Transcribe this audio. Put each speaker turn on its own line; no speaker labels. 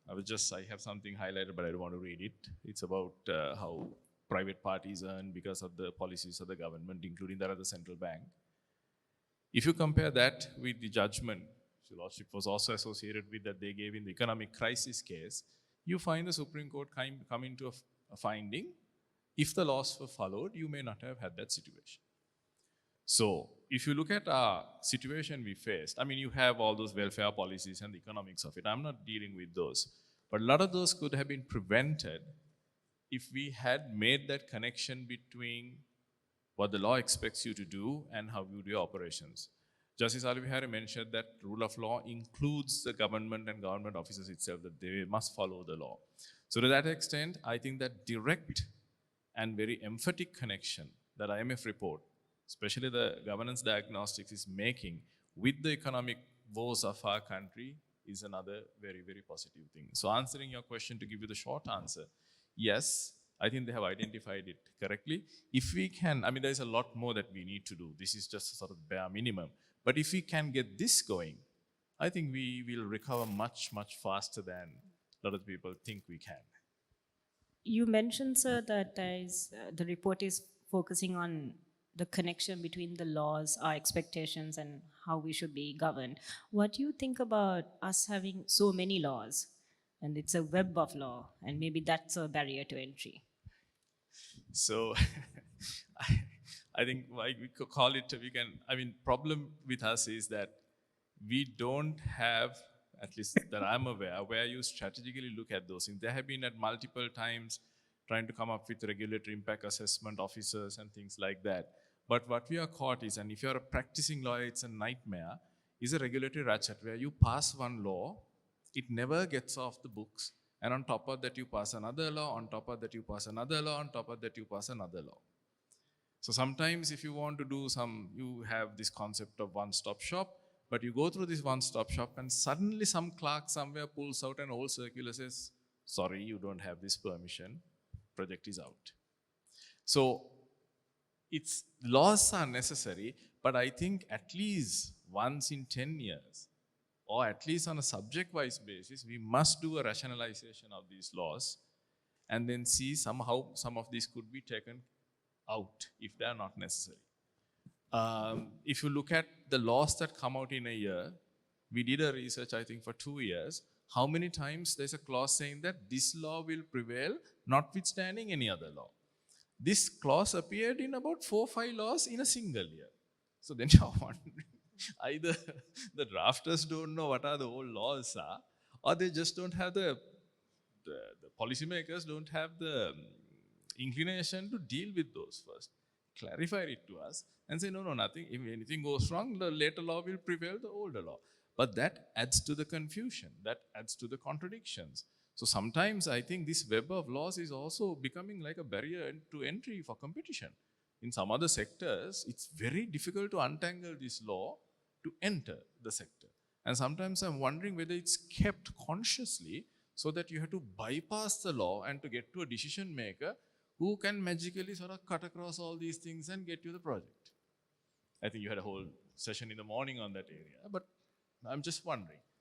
I have something highlighted, but I don't want to read it. It's about how private parties earn because of the policies of the government, including that of the central bank. If you compare that with the judgment, Your Lordship was also associated with that they gave in the economic crisis case, you find the Supreme Court coming to a finding, if the laws were followed, you may not have had that situation. So, if you look at our situation we faced, I mean, you have all those welfare policies and the economics of it. I'm not dealing with those. But a lot of those could have been prevented if we had made that connection between what the law expects you to do and how you do your operations. Justice Alivihari mentioned that rule of law includes the government and government officers itself, that they must follow the law. So to that extent, I think that direct and very emphatic connection that IMF report, especially the governance diagnostics, is making with the economic woes of our country is another very, very positive thing. So answering your question, to give you the short answer, yes, I think they have identified it correctly. If we can, I mean, there's a lot more that we need to do. This is just a sort of bare minimum. But if we can get this going, I think we will recover much, much faster than a lot of people think we can.
You mentioned, sir, that the report is focusing on the connection between the laws, our expectations, and how we should be governed. What do you think about us having so many laws? And it's a web of law, and maybe that's a barrier to entry.
So I think why we could call it, problem with us is that we don't have, at least that I'm aware, where you strategically look at those things. There have been at multiple times trying to come up with regulatory impact assessment officers and things like that. But what we are caught is, and if you're a practicing lawyer, it's a nightmare, is a regulatory ratchet where you pass one law, it never gets off the books, and on top of that you pass another law, on top of that you pass another law, on top of that you pass another law. So sometimes if you want to do you have this concept of one-stop shop, but you go through this one-stop shop and suddenly some clerk somewhere pulls out an old circular, says, sorry, you don't have this permission, project is out. So laws are necessary, but I think at least once in 10 years, or at least on a subject-wise basis, we must do a rationalization of these laws and then see somehow some of these could be taken out if they are not necessary. If you look at the laws that come out in a year, we did a research, I think, for 2 years. How many times there's a clause saying that this law will prevail, notwithstanding any other law? This clause appeared in about 4 or 5 laws in a single year. So then you're wondering, either the drafters don't know what are the old laws are, or they just don't have the policymakers don't have the inclination to deal with those first. Clarify it to us and say, no, nothing. If anything goes wrong, the later law will prevail the older law. But that adds to the confusion. That adds to the contradictions. So sometimes I think this web of laws is also becoming like a barrier to entry for competition. In some other sectors, it's very difficult to untangle this law to enter the sector. And sometimes I'm wondering whether it's kept consciously so that you have to bypass the law and to get to a decision maker who can magically sort of cut across all these things and get you the project. I think you had a whole session in the morning on that area, but I'm just wondering.